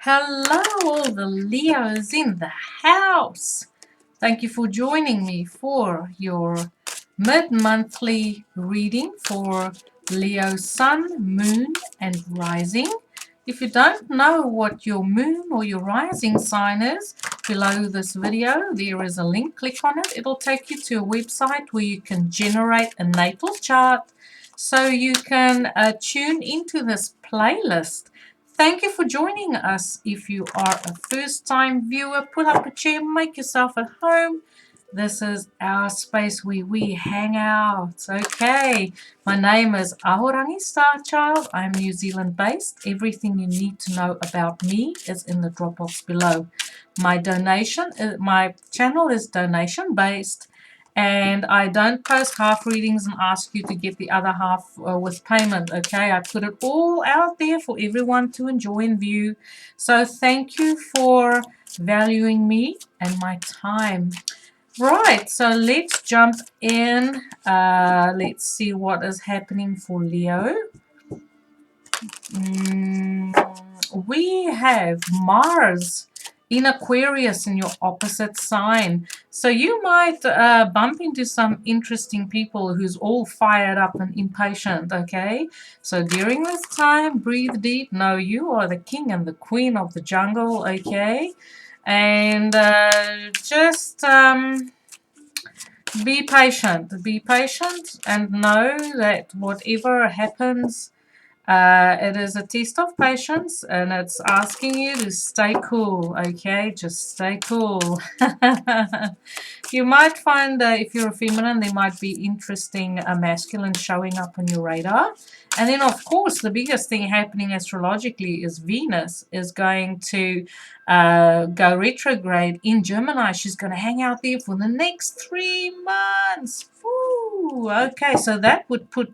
Hello, all the Leos in the house. Thank you for joining me for your mid-monthly reading for Leo Sun, Moon, and Rising. If you don't know what your moon or your rising sign is, below this video there is a link. Click on it. It'll take you to a website where you can generate a natal chart so you can tune into this playlist. Thank you for joining us. If you are a first-time viewer, pull up a chair, make yourself at home. This is our space where we hang out. Okay, my name is Ahorangi Starchild. I'm New Zealand based. Everything you need to know about me is in the drop box below. My channel is donation based, and I don't post half readings and ask you to get the other half with payment. Okay, I put it all out there for everyone to enjoy and view. So thank you for valuing me and my time. Right, so let's jump in. Let's see what is happening for Leo. We have Mars in Aquarius in your opposite sign. So you might bump into some interesting people who's all fired up and impatient, okay? So during this time, breathe deep. Know you are the king and the queen of the jungle, okay? And just be patient and know that whatever happens, it is a test of patience, and it's asking you to stay cool, okay? Just stay cool. You might find that if you're a feminine, there might be interesting masculine showing up on your radar. And then, of course, the biggest thing happening astrologically is Venus is going to go retrograde in Gemini. She's going to hang out there for the next 3 months. Woo! Okay, so that would put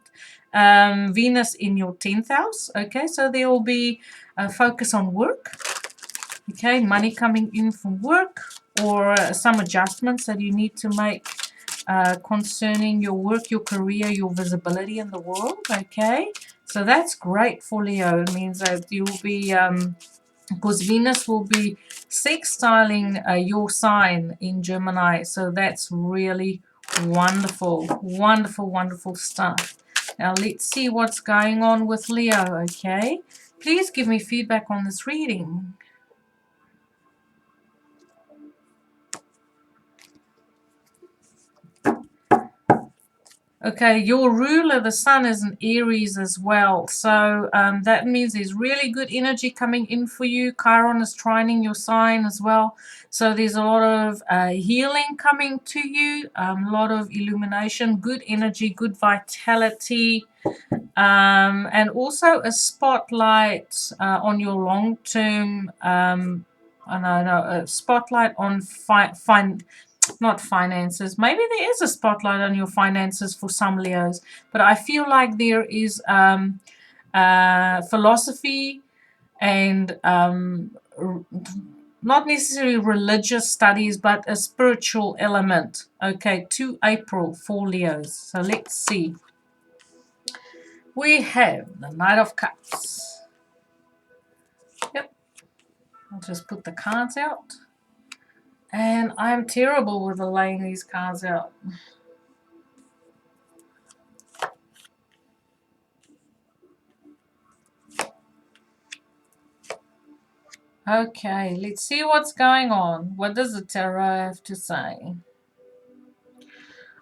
Venus in your 10th house. Okay, so there will be a focus on work. Okay, money coming in from work, or some adjustments that you need to make concerning your work, your career, your visibility in the world. Okay, so that's great for Leo. It means that you'll be because Venus will be sextiling your sign in Gemini, so that's really wonderful, wonderful, wonderful stuff. Now let's see what's going on with Leo, okay? Please give me feedback on this reading. Okay, your ruler, the sun, is in Aries as well. So that means there's really good energy coming in for you. Chiron is trining your sign as well. So there's a lot of healing coming to you, a lot of illumination, good energy, good vitality, and also a spotlight on your long-term, a spotlight on not finances. Maybe there is a spotlight on your finances for some Leos, but I feel like there is philosophy and not necessarily religious studies, but a spiritual element. Okay, to April for Leos. So let's see. We have the Knight of Cups. Yep. I'll just put the cards out. And I'm terrible with laying these cards out. Okay, let's see what's going on. What does the tarot have to say?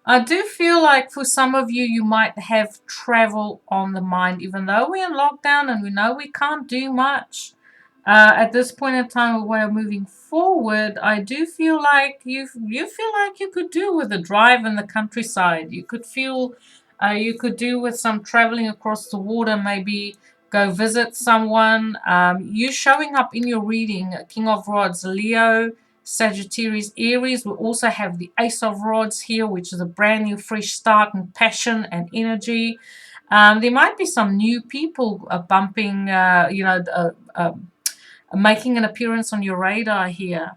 I do feel like for some of you, you might have travel on the mind, even though we're in lockdown and we know we can't do much. At this point in time, we're moving forward. I do feel like you feel like you could do with a drive in the countryside. You could feel you could do with some traveling across the water, maybe go visit someone. You showing up in your reading, King of Rods, Leo, Sagittarius, Aries. We also have the Ace of Rods here, which is a brand new fresh start and passion and energy. There might be some new people bumping, making an appearance on your radar here.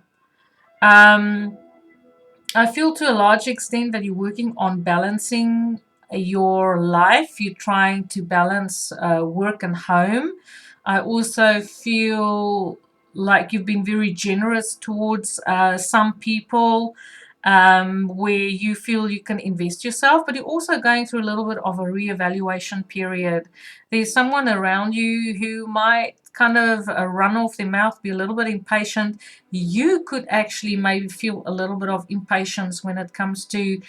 I feel to a large extent that you're working on balancing your life. You're trying to balance work and home. I also feel like you've been very generous towards some people, where you feel you can invest yourself, but you're also going through a little bit of a reevaluation period. There's someone around you who might kind of run off their mouth, be a little bit impatient. You could actually maybe feel a little bit of impatience when it comes to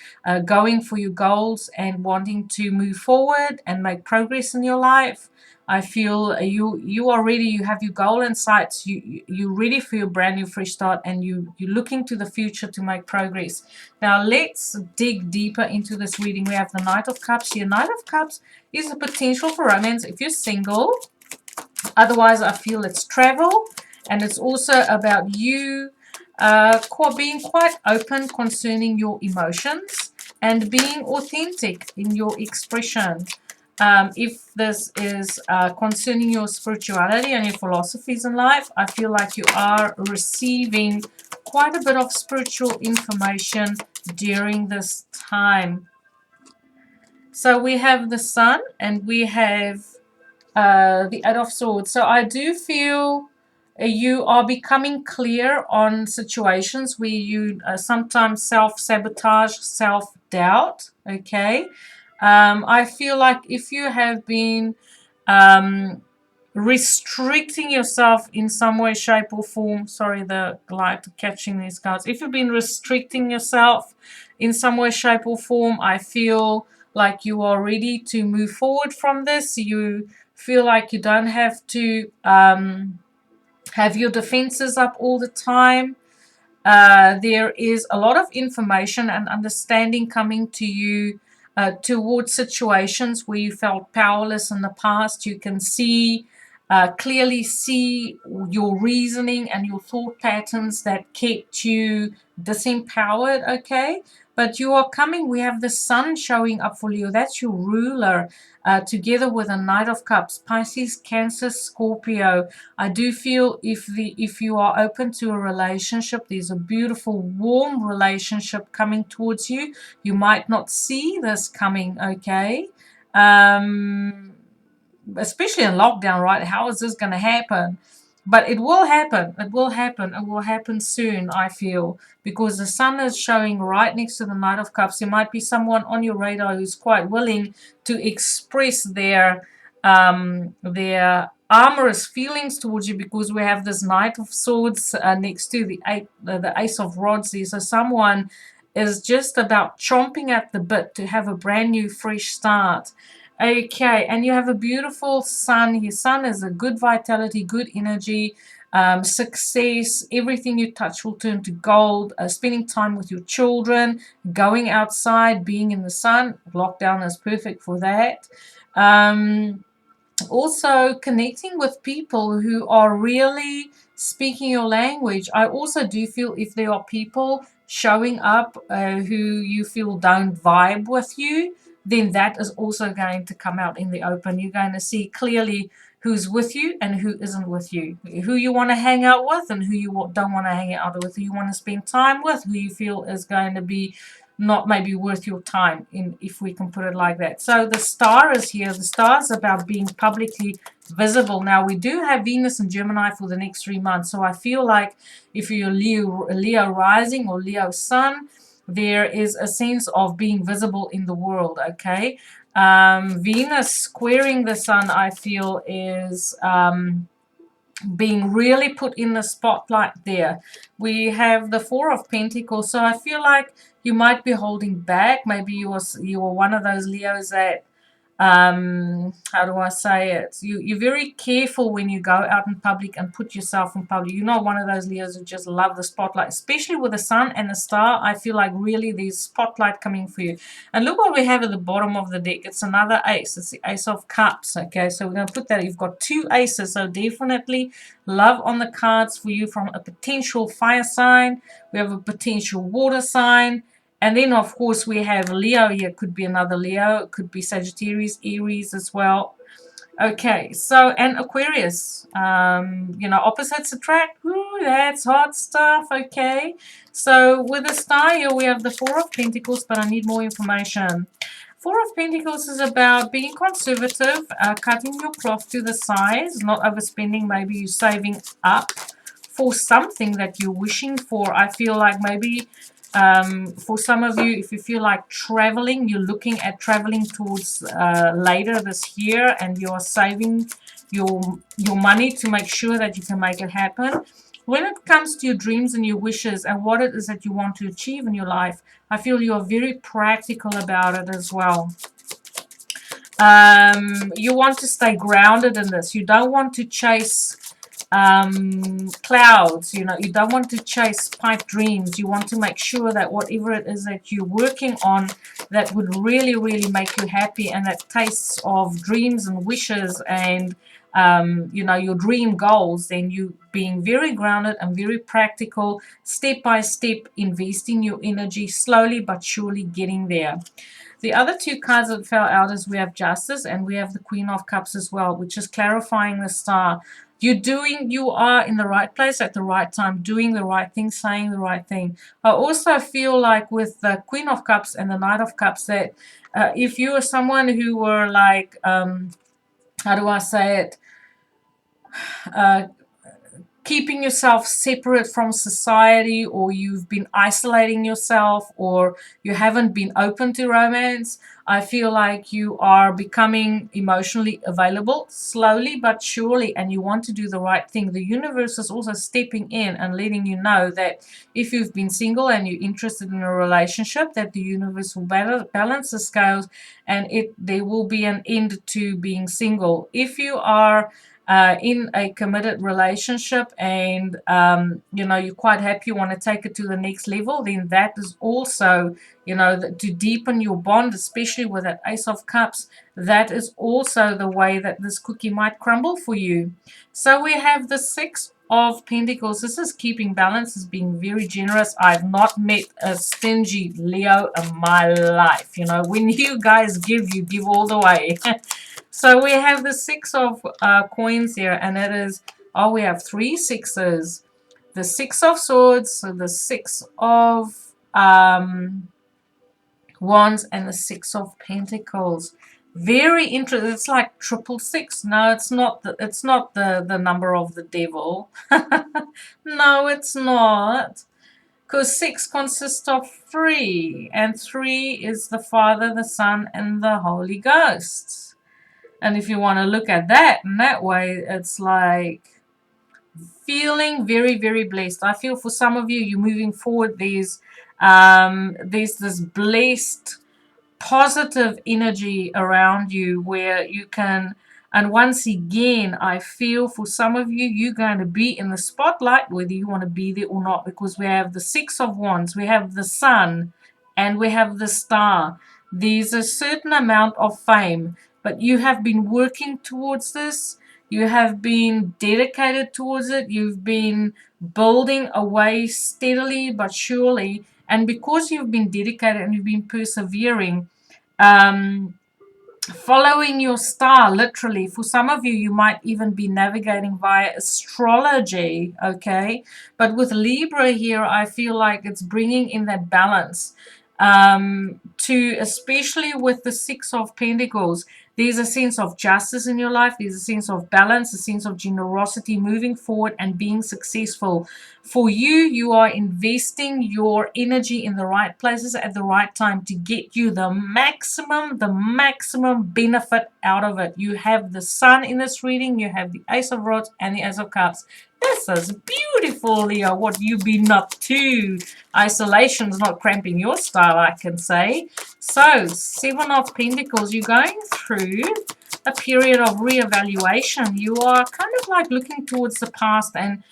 going for your goals and wanting to move forward and make progress in your life. I feel you are ready. You have your goal in sight. You're ready for your brand new fresh start, and you're looking to the future to make progress. Now let's dig deeper into this reading. We have the Knight of Cups here. Knight of Cups is a potential for romance if you're single. Otherwise, I feel it's travel, and it's also about you being quite open concerning your emotions and being authentic in your expression. If this is concerning your spirituality and your philosophies in life, I feel like you are receiving quite a bit of spiritual information during this time. So we have the Sun and we have the Eight of Swords. So I do feel you are becoming clear on situations where you sometimes self-sabotage, self-doubt, okay? I feel like if you have been restricting yourself in some way, shape, or form, sorry, the light catching these cards. If you've been restricting yourself in some way, shape, or form, I feel like you are ready to move forward from this. You feel like you don't have to have your defenses up all the time. There is a lot of information and understanding coming to you towards situations where you felt powerless in the past. You can see, clearly see your reasoning and your thought patterns that kept you disempowered, okay? But you are coming, we have the Sun showing up for you. That's your ruler, together with a Knight of Cups, Pisces, Cancer, Scorpio. I do feel if you are open to a relationship, there's a beautiful, warm relationship coming towards you. You might not see this coming, okay? Especially in lockdown, right? How is this going to happen? But it will happen. It will happen. It will happen soon, I feel, because the Sun is showing right next to the Knight of Cups. There might be someone on your radar who's quite willing to express their amorous feelings towards you, because we have this Knight of Swords next to the Ace of Rods there. So someone is just about chomping at the bit to have a brand new, fresh start. Okay, and you have a beautiful Sun. Your Sun is a good vitality, good energy, success. Everything you touch will turn to gold. Spending time with your children, going outside, being in the sun. Lockdown is perfect for that. Also connecting with people who are really speaking your language. I also do feel if there are people showing up who you feel don't vibe with you, then that is also going to come out in the open. You're going to see clearly who's with you and who isn't with you, who you want to hang out with and who you don't want to hang out with, who you want to spend time with, who you feel is going to be not maybe worth your time, if we can put it like that. So the Star is here. The Star is about being publicly visible. Now we do have Venus and Gemini for the next 3 months, so I feel like if you're Leo rising or Leo sun, there is a sense of being visible in the world, okay? Venus squaring the Sun, I feel, is being really put in the spotlight there. We have the Four of Pentacles, so I feel like you might be holding back. Maybe you are one of those Leos that how do I say it? You're very careful when you go out in public and put yourself in public. You're not one of those Leos who just love the spotlight, especially with the Sun and the Star. I feel like really there's spotlight coming for you. And look what we have at the bottom of the deck. It's another ace. It's the Ace of Cups. Okay, so we're going to put that. You've got 2 aces, so definitely love on the cards for you from a potential fire sign. We have a potential water sign. And then, of course, we have Leo here. Could be another Leo. It could be Sagittarius, Aries as well. Okay, so, and Aquarius. You know, opposites attract. Ooh, that's hot stuff. Okay. So, with the Star here, we have the Four of Pentacles, but I need more information. Four of Pentacles is about being conservative, cutting your cloth to the size, not overspending. Maybe you're saving up for something that you're wishing for. I feel like maybe for some of you, if you feel like traveling, you're looking at traveling towards later this year, and you're saving your money to make sure that you can make it happen. When it comes to your dreams and your wishes and what it is that you want to achieve in your life, I feel you are very practical about it as well. You want to stay grounded in this. You don't want to chase clouds. You know, you don't want to chase pipe dreams. You want to make sure that whatever it is that you're working on that would really, really make you happy, and that tastes of dreams and wishes and you know, your dream goals, then you being very grounded and very practical, step by step, investing your energy, slowly but surely getting there. The other two cards that fell out is we have Justice and we have the Queen of Cups as well, which is clarifying the star. You are in the right place at the right time, doing the right thing, saying the right thing. I also feel like with the Queen of Cups and the Knight of Cups that if you are someone who were like, how do I say it, keeping yourself separate from society, or you've been isolating yourself, or you haven't been open to romance, I feel like you are becoming emotionally available slowly but surely, and you want to do the right thing. The universe is also stepping in and letting you know that if you've been single and you're interested in a relationship, that the universe will balance the scales, and there will be an end to being single. If you are in a committed relationship and you know, you're quite happy, you want to take it to the next level, then that is also, you know, to deepen your bond, especially with that Ace of Cups. That is also the way that this cookie might crumble for you. So we have the Six of Pentacles. This is keeping balance, is being very generous. I've not met a stingy Leo in my life. You know, when you guys give, you give all the way. So we have the Six of coins here, and it is, oh, we have three sixes. The Six of Swords, so the Six of Wands, and the Six of Pentacles. Very interesting. It's like 666. No, it's not. It's not the number of the devil. No, it's not. Because 6 consists of 3, and 3 is the Father, the Son, and the Holy Ghost. And if you want to look at that in that way, it's like feeling very, very blessed. I feel for some of you, you're moving forward. There's this blessed, positive energy around you where you can, and once again, I feel for some of you, you're going to be in the spotlight, whether you want to be there or not, because we have the Six of Wands, we have the Sun, and we have the Star. There's a certain amount of fame, but you have been working towards this. You have been dedicated towards it. You've been building away steadily but surely. And because you've been dedicated and you've been persevering, following your star, literally, for some of you, you might even be navigating via astrology, okay? But with Libra here, I feel like it's bringing in that balance. To especially with the Six of Pentacles, there's a sense of justice in your life. There's a sense of balance, a sense of generosity, moving forward and being successful. For you, you are investing your energy in the right places at the right time to get you the maximum benefit out of it. You have the Sun in this reading, you have the Ace of Rods and the Ace of Cups. This is beautiful, Leo, what you've been up to. Isolation's not cramping your style, I can say. So, Seven of Pentacles, you're going through a period of reevaluation. You are kind of like looking towards the past and,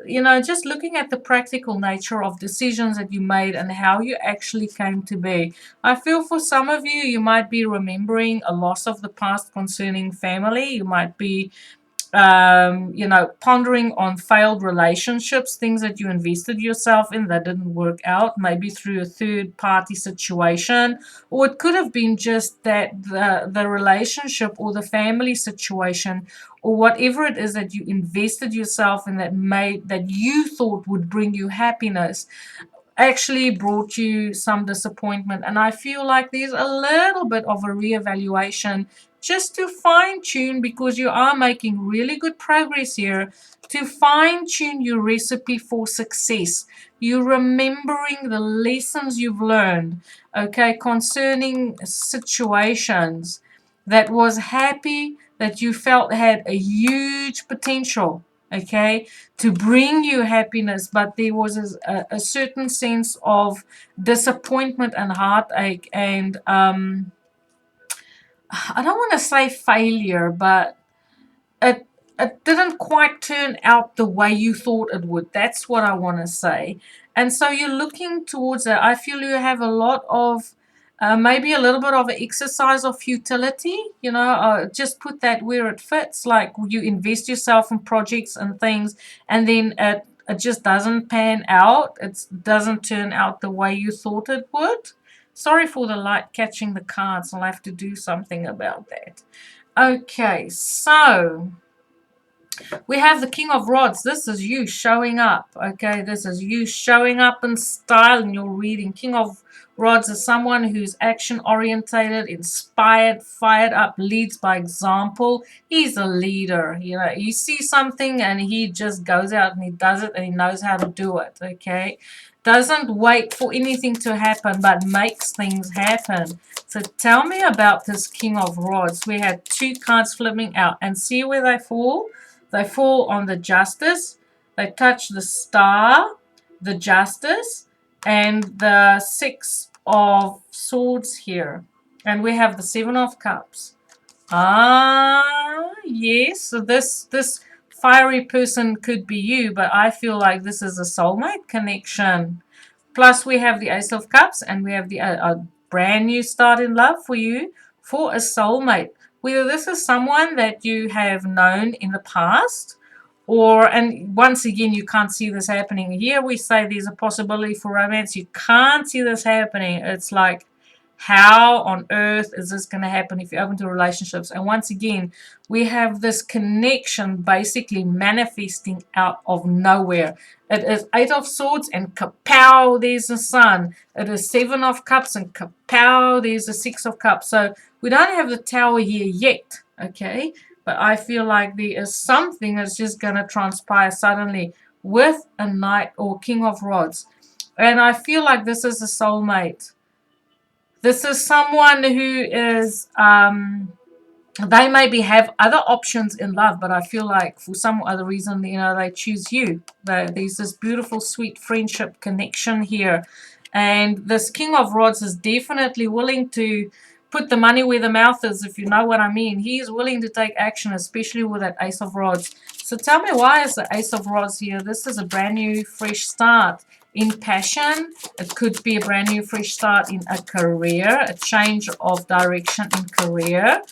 you know, just looking at the practical nature of decisions that you made and how you actually came to be. I feel for some of you, you might be remembering a loss of the past concerning family. You might be you know, pondering on failed relationships, things that you invested yourself in that didn't work out, maybe through a third-party situation, or it could have been just that the relationship or the family situation or whatever it is that you invested yourself in that you thought would bring you happiness actually brought you some disappointment. And I feel like there's a little bit of a reevaluation just to fine-tune, because you are making really good progress here, to fine-tune your recipe for success. You're remembering the lessons you've learned, okay, concerning situations that was happy, that you felt had a huge potential, okay, to bring you happiness, but there was a certain sense of disappointment and heartache and I don't want to say failure, but it it didn't quite turn out the way you thought it would. That's what I want to say. And so you're looking towards that. I feel you have a lot of maybe a little bit of an exercise of futility, just put that where it fits. Like you invest yourself in projects and things, and then it just doesn't pan out. It doesn't turn out the way you thought it would. Sorry for the light catching the cards. I'll have to do something about that. Okay, so we have the King of Rods. This is you showing up. Okay, this is you showing up in style in your reading. King of Rods is someone who's action orientated, inspired, fired up, leads by example. He's a leader. You see something and he just goes out and he does it and he knows how to do it. Okay, doesn't wait for anything to happen but makes things happen. So tell me about this King of Rods. We had two cards flipping out and see where they fall. They fall on the Justice, they touch the Star, the Justice, and the Six of Swords here. And we have the Seven of Cups. Yes, so this fiery person could be you, but I feel like this is a soulmate connection. Plus we have the Ace of Cups, and we have a brand new start in love for you, for a soulmate. Whether this is someone that you have known in the past, and once again, you can't see this happening. Here we say there's a possibility for romance. You can't see this happening. It's like, how on earth is this going to happen if you're open to relationships? And once again, we have this connection basically manifesting out of nowhere. It is Eight of Swords and kapow, there's the Sun. It is Seven of Cups and kapow, there's the Six of Cups. So we don't have the Tower here yet, okay? But I feel like there is something that's just going to transpire suddenly with a Knight or King of Rods. And I feel like this is a soulmate. This is someone who is, they maybe have other options in love, but I feel like for some other reason, they choose you. There's this beautiful, sweet friendship connection here. And this King of Rods is definitely willing to put the money where the mouth is, if you know what I mean. He is willing to take action, especially with that Ace of Rods. So tell me, why is the Ace of Rods here? This is a brand new, fresh start. In passion, it could be a brand new fresh start in a career, a change of direction in career.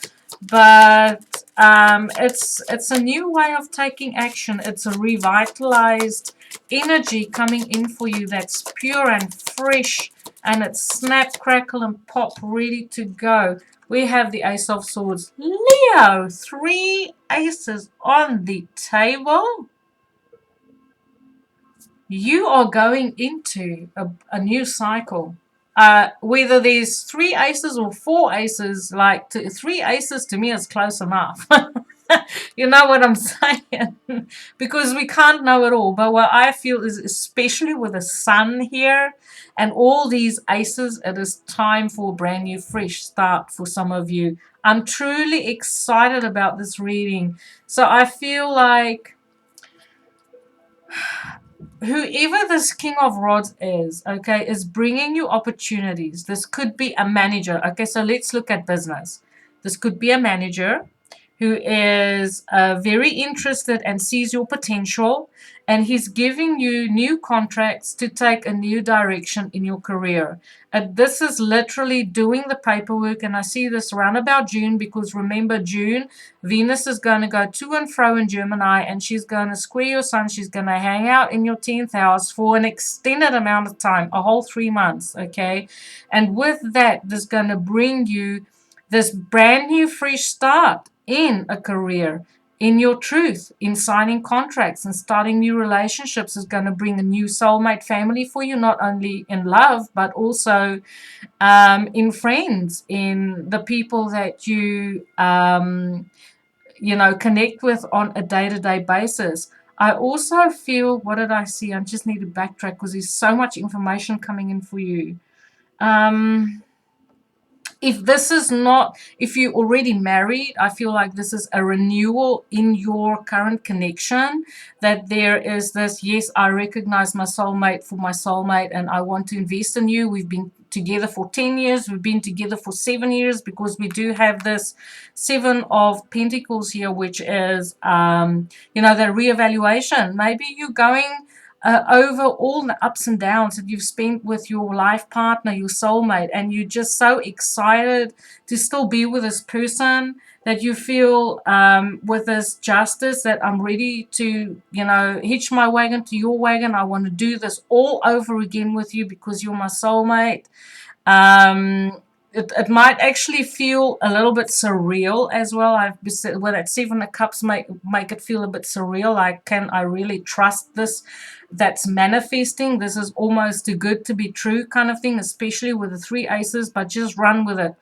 But it's a new way of taking action. It's a revitalized energy coming in for you that's pure and fresh, and it's snap, crackle, and pop, ready to go. We have the Ace of Swords. Leo, 3 aces on the table. You are going into a new cycle. Whether there's 3 aces or 4 aces, 3 aces to me is close enough. You know what I'm saying? Because we can't know it all. But what I feel is, especially with the Sun here and all these aces, it is time for a brand new fresh start for some of you. I'm truly excited about this reading. So I feel like whoever this King of Rods is, okay, is bringing you opportunities. This could be a manager. Okay, so let's look at business. This could be a manager who is very interested and sees your potential, and he's giving you new contracts to take a new direction in your career. This is literally doing the paperwork, and I see this around about June, because remember, June, Venus is going to go to and fro in Gemini, and she's going to square your Sun. She's going to hang out in your 10th house for an extended amount of time, a whole 3 months, okay? And with that, this is going to bring you this brand new fresh start in a career, in your truth, in signing contracts and starting new relationships is going to bring a new soulmate family for you, not only in love, but also in friends, in the people that you, connect with on a day-to-day basis. I also feel, what did I see? I just need to backtrack because there's so much information coming in for you. If you're already married, I feel like this is a renewal in your current connection, that there is this, yes, I recognize my soulmate for my soulmate and I want to invest in you. We've been together for 10 years. We've been together for 7 years, because we do have this 7 of Pentacles here, which is, the reevaluation. Maybe you're going over all the ups and downs that you've spent with your life partner, your soulmate, and you're just so excited to still be with this person, that you feel with this justice that I'm ready to, hitch my wagon to your wagon. I want to do this all over again with you because you're my soulmate. It might actually feel a little bit surreal as well. Well, that 7 of Cups make it feel a bit surreal. Like, can I really trust this that's manifesting? This is almost too good to be true kind of thing, especially with the 3 aces, but just run with it.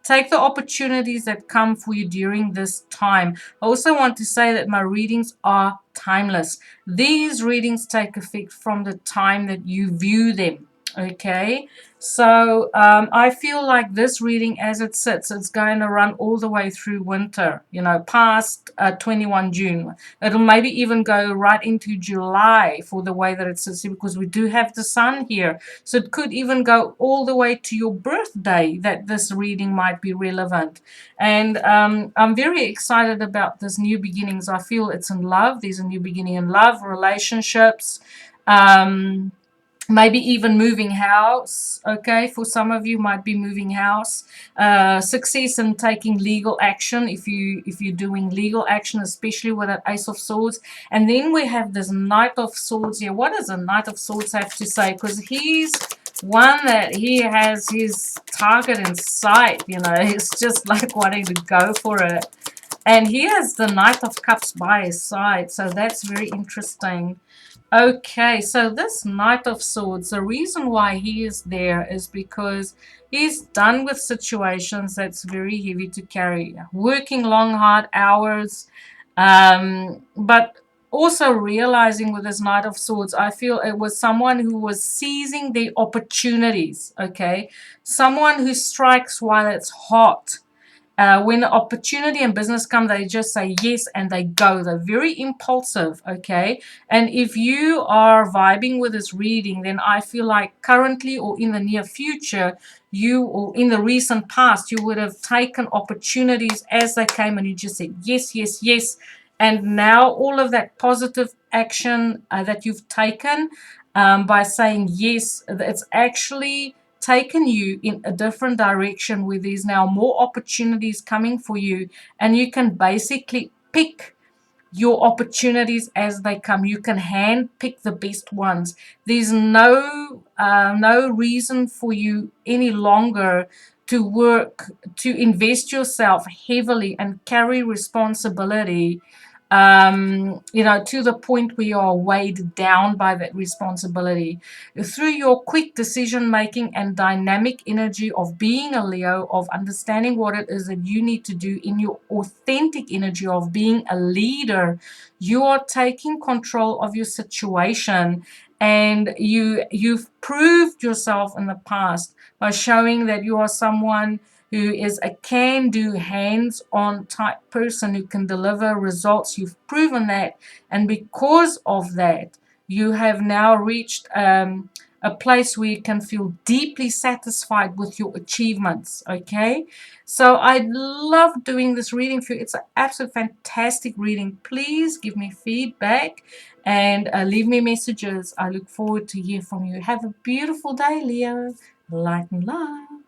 Take the opportunities that come for you during this time. I also want to say that my readings are timeless. These readings take effect from the time that you view them. Okay, so I feel like this reading, as it sits, it's going to run all the way through winter, past 21 June. It'll maybe even go right into July for the way that it sits, because we do have the sun here. So it could even go all the way to your birthday that this reading might be relevant. And I'm very excited about this new beginnings. I feel it's in love. There's a new beginning in love, relationships, maybe even moving house. Okay, for some of you might be moving house, success in taking legal action, if you're doing legal action, especially with that Ace of Swords. And then we have this Knight of Swords here. What does a Knight of Swords have to say? Because he's one that he has his target in sight. He's just like wanting to go for it, and he has the Knight of Cups by his side, so that's very interesting. Okay, so this Knight of Swords, the reason why he is there is because he's done with situations that's very heavy to carry, working long, hard hours, but also realizing with this Knight of Swords, I feel it was someone who was seizing the opportunities, okay? Someone who strikes while it's hot. When opportunity and business come, they just say yes and they go. They're very impulsive, okay? And if you are vibing with this reading, then I feel like currently or in the near future, or in the recent past, you would have taken opportunities as they came and you just said yes, yes, yes. And now all of that positive action that you've taken by saying yes, it's actually taken you in a different direction, where there's now more opportunities coming for you, and you can basically pick your opportunities as they come. You can hand pick the best ones. There's no reason for you any longer to work, to invest yourself heavily and carry responsibility, to the point where you are weighed down by that responsibility. Through your quick decision making and dynamic energy of being a Leo, of understanding what it is that you need to do in your authentic energy of being a leader, you are taking control of your situation. And you've proved yourself in the past by showing that you are someone who is a can-do, hands-on type person who can deliver results. You've proven that, and because of that, you have now reached a place where you can feel deeply satisfied with your achievements. Okay, so I love doing this reading for you. It's an absolute fantastic reading. Please give me feedback and leave me messages. I look forward to hear from you. Have a beautiful day, Leo. Light and love.